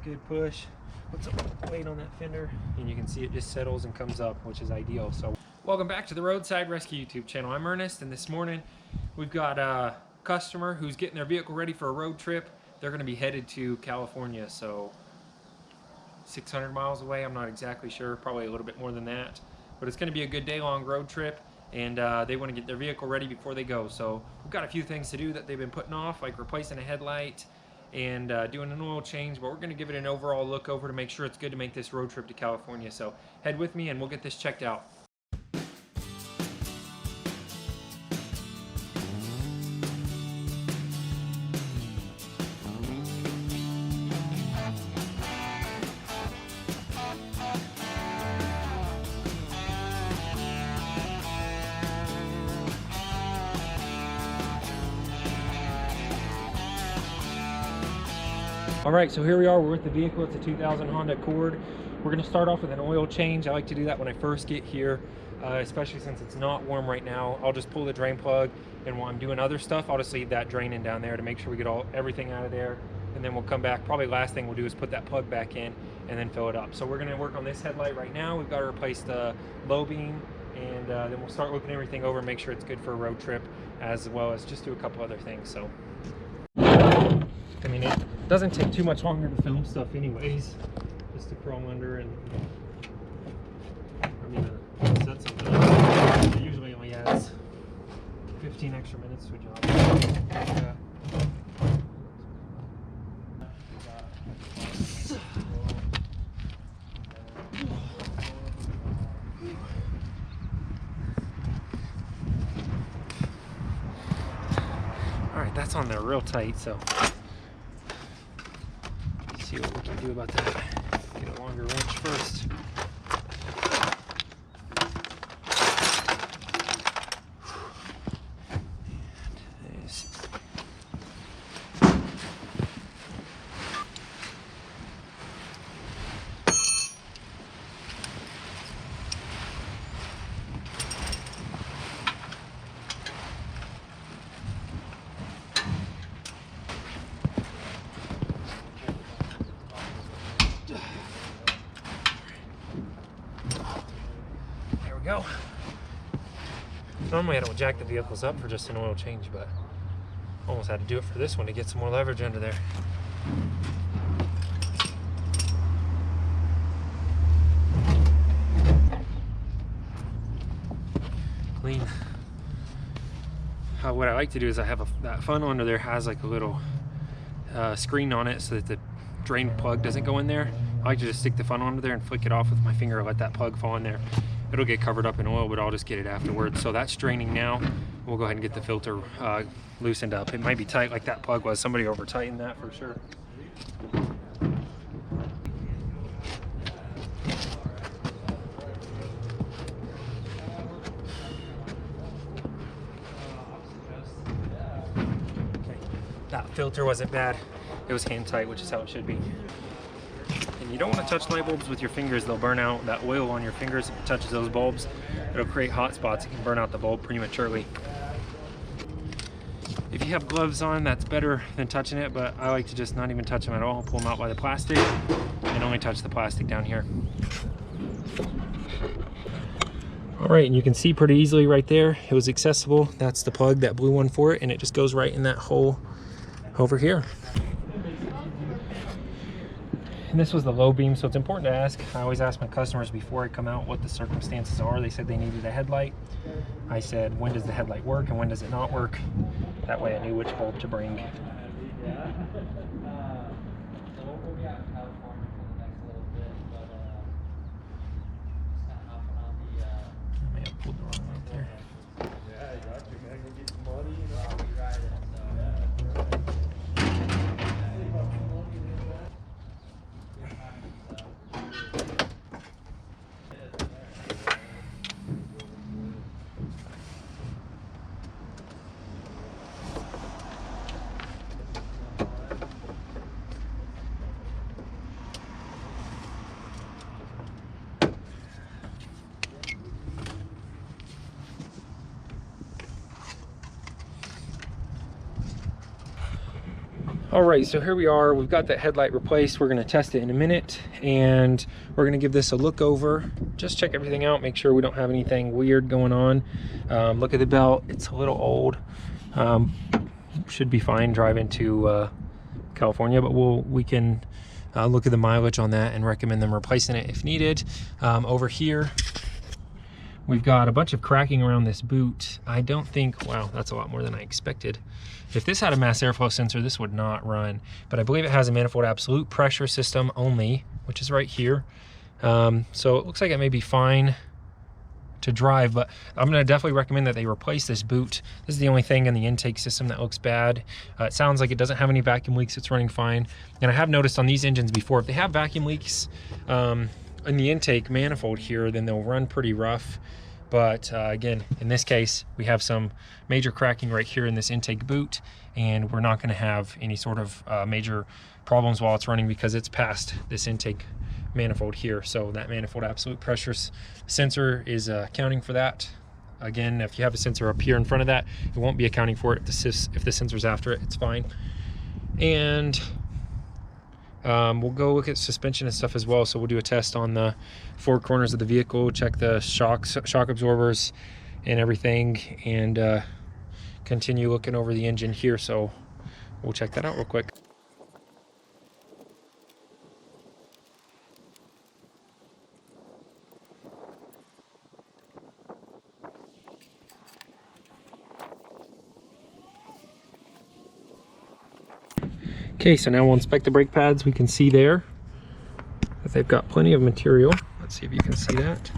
good push. Puts a weight on that fender, and you can see it just settles and comes up, which is ideal. So welcome back to the Roadside Rescue YouTube channel. I'm Ernest, and this morning we've got a customer who's getting their vehicle ready for a road trip. They're going to be headed to California, so 600 miles away. I'm not exactly sure, probably a little bit more than that, but it's going to be a good day-long road trip, and they want to get their vehicle ready before they go. So we've got a few things to do that they've been putting off, like replacing a headlight and doing an oil change, but we're going to give it an overall look over to make sure it's good to make this road trip to California. So head with me and we'll get this checked out. All right, so here we are. We're with the vehicle. It's a 2000 Honda Accord. We're going to start off with an oil change. I like to do that when I first get here, especially since it's not warm right now. I'll just pull the drain plug, and while I'm doing other stuff, I'll just leave that draining down there to make sure we get everything out of there, and then we'll come back. Probably last thing we'll do is put that plug back in and then fill it up. So we're going to work on this headlight right now. We've got to replace the low beam, and then we'll start looking everything over and make sure it's good for a road trip, as well as just do a couple other things. So I mean, it doesn't take too much longer to film stuff anyways, just to crawl under and, I mean, set something up. It usually only adds 15 extra minutes to a job. Yeah. All right, that's on there real tight, so see what we can do about that. Get a longer wrench first. Go. Normally I don't jack the vehicles up for just an oil change, but almost had to do it for this one to get some more leverage under there. Clean. What I like to do is I have that funnel under there has like a little screen on it so that the drain plug doesn't go in there. I like to just stick the funnel under there and flick it off with my finger and let that plug fall in there. It'll get covered up in oil, but I'll just get it afterwards. So that's draining now. We'll go ahead and get the filter loosened up. It might be tight like that plug was. Somebody over tightened that for sure. Okay. That filter wasn't bad. It was hand tight, which is how it should be. You don't want to touch light bulbs with your fingers. They'll burn out. That oil on your fingers, if it touches those bulbs, it'll create hot spots. It can burn out the bulb prematurely. If you have gloves on, that's better than touching it, but I like to just not even touch them at all. I'll pull them out by the plastic and only touch the plastic down here. All right, and you can see pretty easily right there, it was accessible. That's the plug, that blue one for it, and it just goes right in that hole over here. And this was the low beam, so it's important to ask. I always ask my customers before I come out what the circumstances are. They said they needed a headlight. I said, when does the headlight work and when does it not work? That way I knew which bulb to bring. I may have pulled the wrong one there. Yeah, exactly. I can get some money. I'll be riding. All right, so here we are. We've got that headlight replaced. We're gonna test it in a minute, and we're gonna give this a look over. Just check everything out, make sure we don't have anything weird going on. Look at the belt, it's a little old. Should be fine driving to California, but we can look at the mileage on that and recommend them replacing it if needed. Over here, we've got a bunch of cracking around this boot. I don't think, wow, that's a lot more than I expected. If this had a mass airflow sensor, this would not run, but I believe it has a manifold absolute pressure system only, which is right here. So it looks like it may be fine to drive, but I'm gonna definitely recommend that they replace this boot. This is the only thing in the intake system that looks bad. It sounds like it doesn't have any vacuum leaks, it's running fine. And I have noticed on these engines before, if they have vacuum leaks in the intake manifold here, then they'll run pretty rough. But again, in this case, we have some major cracking right here in this intake boot, and we're not going to have any sort of major problems while it's running because it's past this intake manifold here. So that manifold absolute pressure sensor is accounting for that. Again, if you have a sensor up here in front of that, it won't be accounting for it. If the sensor's after it, it's fine. And we'll go look at suspension and stuff as well. So we'll do a test on the four corners of the vehicle, check the shock absorbers and everything, and continue looking over the engine here. So we'll check that out real quick. Okay, so now we'll inspect the brake pads. We can see there that they've got plenty of material. Let's see if you can see that.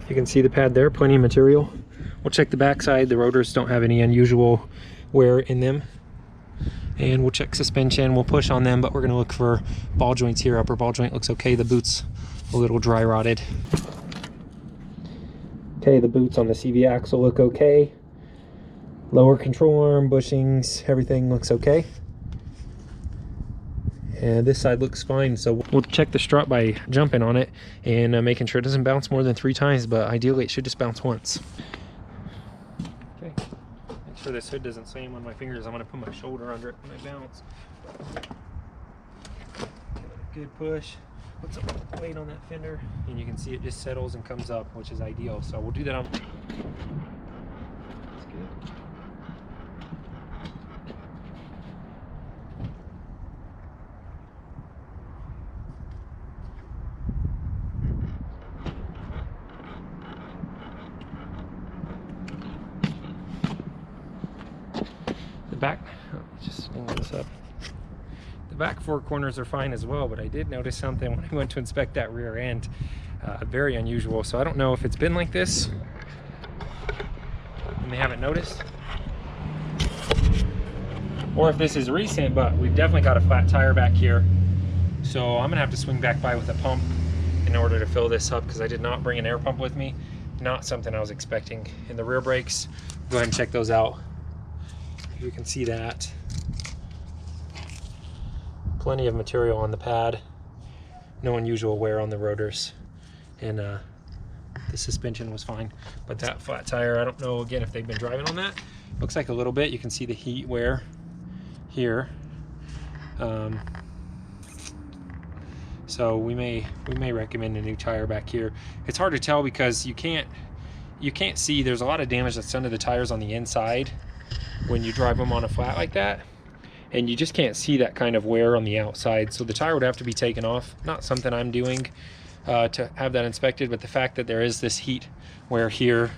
You can see the pad there, plenty of material. We'll check the backside. The rotors don't have any unusual wear in them. And we'll check suspension. We'll push on them, but we're gonna look for ball joints here. Upper ball joint looks okay. The boot's a little dry rotted. Okay, the boots on the CV axle look okay. Lower control arm, bushings, everything looks okay. And this side looks fine, so we'll check the strut by jumping on it and making sure it doesn't bounce more than 3 times, but ideally it should just bounce once. Okay, make sure this hood doesn't slam on my fingers. I'm gonna put my shoulder under it when I bounce. Good push. Put some weight on that fender, and you can see it just settles and comes up, which is ideal. So we'll do that on. That's good. Back, just hang this up. The back 4 corners are fine as well, but I did notice something when I went to inspect that rear end. Very unusual, so I don't know if it's been like this and they haven't noticed, or if this is recent, but we've definitely got a flat tire back here. So I'm gonna have to swing back by with a pump in order to fill this up, because I did not bring an air pump with me. Not something I was expecting. And the rear brakes, go ahead and check those out. You can see that. Plenty of material on the pad. No unusual wear on the rotors. And the suspension was fine. But that flat tire, I don't know, again, if they've been driving on that. Looks like a little bit. You can see the heat wear here. So we may recommend a new tire back here. It's hard to tell because you can't see. There's a lot of damage that's done to the tires on the inside when you drive them on a flat like that, and you just can't see that kind of wear on the outside. So the tire would have to be taken off. Not something I'm doing to have that inspected, but the fact that there is this heat wear here,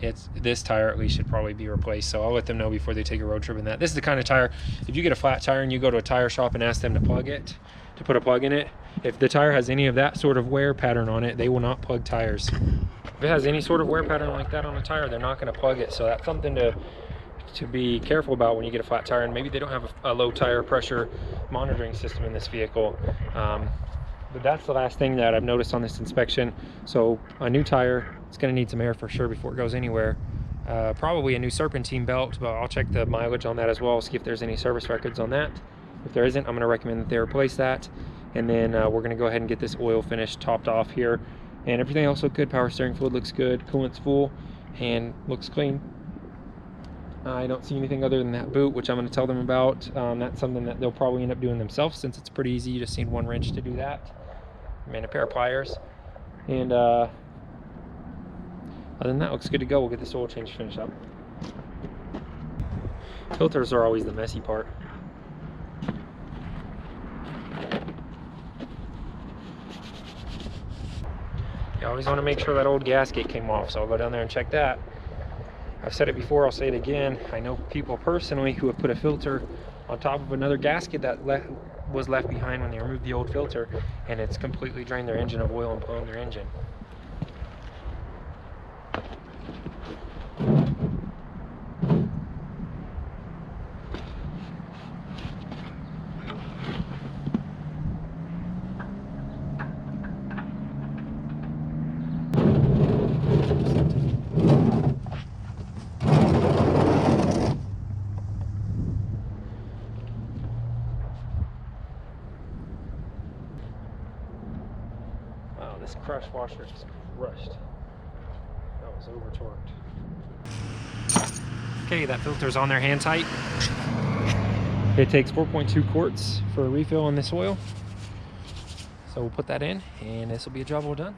this tire at least should probably be replaced. So I'll let them know before they take a road trip in that. This is the kind of tire, if you get a flat tire and you go to a tire shop and ask them to plug it, to put a plug in it, if the tire has any of that sort of wear pattern on it, they will not plug tires. If it has any sort of wear pattern like that on a tire, they're not going to plug it. So that's something to be careful about when you get a flat tire. And maybe they don't have a low tire pressure monitoring system in this vehicle. But that's the last thing that I've noticed on this inspection. So a new tire, it's going to need some air for sure before it goes anywhere. Probably a new serpentine belt, but I'll check the mileage on that as well, see if there's any service records on that. If there isn't, I'm going to recommend that they replace that. And then we're going to go ahead and get this oil finish topped off here. And everything else looked good. Power steering fluid looks good. Coolant's full and looks clean. I don't see anything other than that boot, which I'm going to tell them about. That's something that they'll probably end up doing themselves, since it's pretty easy. You just need one wrench to do that, and a pair of pliers. And other than that, looks good to go. We'll get this oil change finished up. Filters are always the messy part. You always want to make sure that old gasket came off, so I'll go down there and check that. I've said it before, I'll say it again. I know people personally who have put a filter on top of another gasket that was left behind when they removed the old filter, and it's completely drained their engine of oil and blown their engine. This crush washer is crushed. That was over torqued. Okay, that filter's on there hand tight. It takes 4.2 quarts for a refill on this oil. So we'll put that in, and this will be a job well done.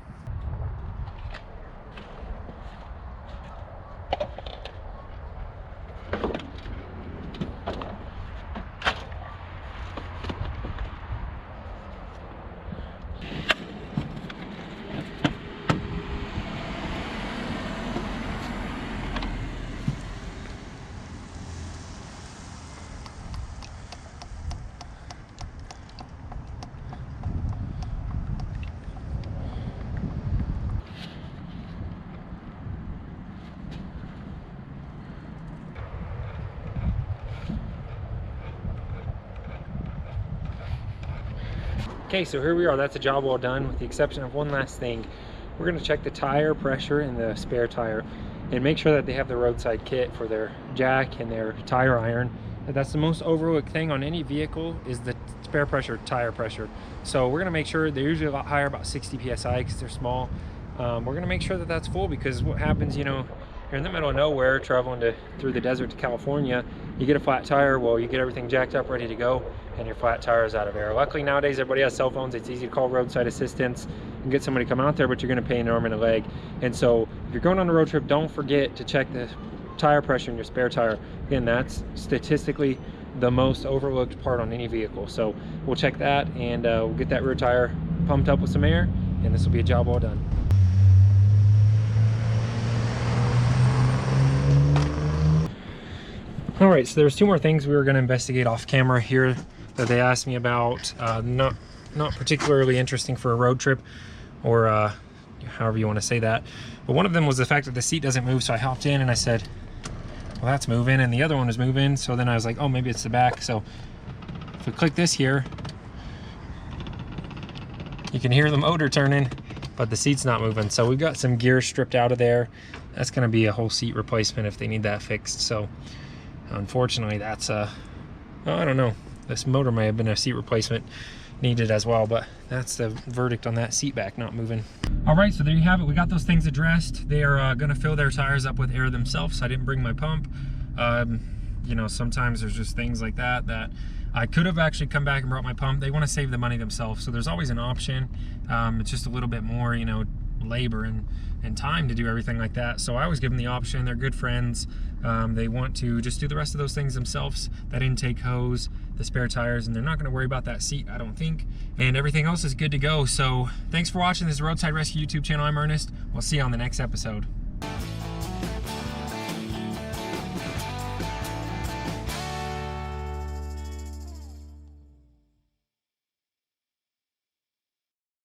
Okay, so here we are. That's a job well done, with the exception of one last thing. We're going to check the tire pressure in the spare tire and make sure that they have the roadside kit for their jack and their tire iron. That's the most overlooked thing on any vehicle, is the spare pressure, tire pressure. So we're going to make sure they're usually a lot higher, about 60 psi, because they're small. We're going to make sure that that's full, because what happens, you know, you're in the middle of nowhere traveling through the desert to California, you get a flat tire, well, you get everything jacked up, ready to go, and your flat tire is out of air. Luckily nowadays everybody has cell phones. It's easy to call roadside assistance and get somebody to come out there, but you're going to pay an arm and a leg. And so if you're going on a road trip, don't forget to check the tire pressure in your spare tire. Again, that's statistically the most overlooked part on any vehicle. So we'll check that, and we'll get that rear tire pumped up with some air, and this will be a job well done. All right, so there's two more things we were going to investigate off camera here that they asked me about. Not particularly interesting for a road trip, or however you want to say that. But one of them was the fact that the seat doesn't move. So I hopped in and I said, well, that's moving, and the other one was moving. So then I was like, oh, maybe it's the back. So if we click this here, you can hear the motor turning, but the seat's not moving. So we've got some gear stripped out of there. That's going to be a whole seat replacement if they need that fixed. So unfortunately, that's I don't know, this motor may have been a seat replacement needed as well, but that's the verdict on that seat back not moving. All right, so there you have it. We got those things addressed. They are going to fill their tires up with air themselves, so I didn't bring my pump. You know, sometimes there's just things like that I could have actually come back and brought my pump. They want to save the money themselves, so there's always an option. It's just a little bit more, you know, labor and time to do everything like that. So I always give them the option. They're good friends. They want to just do the rest of those things themselves, that intake hose, the spare tires, and they're not going to worry about that seat, I don't think, and everything else is good to go. So thanks for watching this Roadside Rescue YouTube channel. I'm Ernest. We'll see you on the next episode.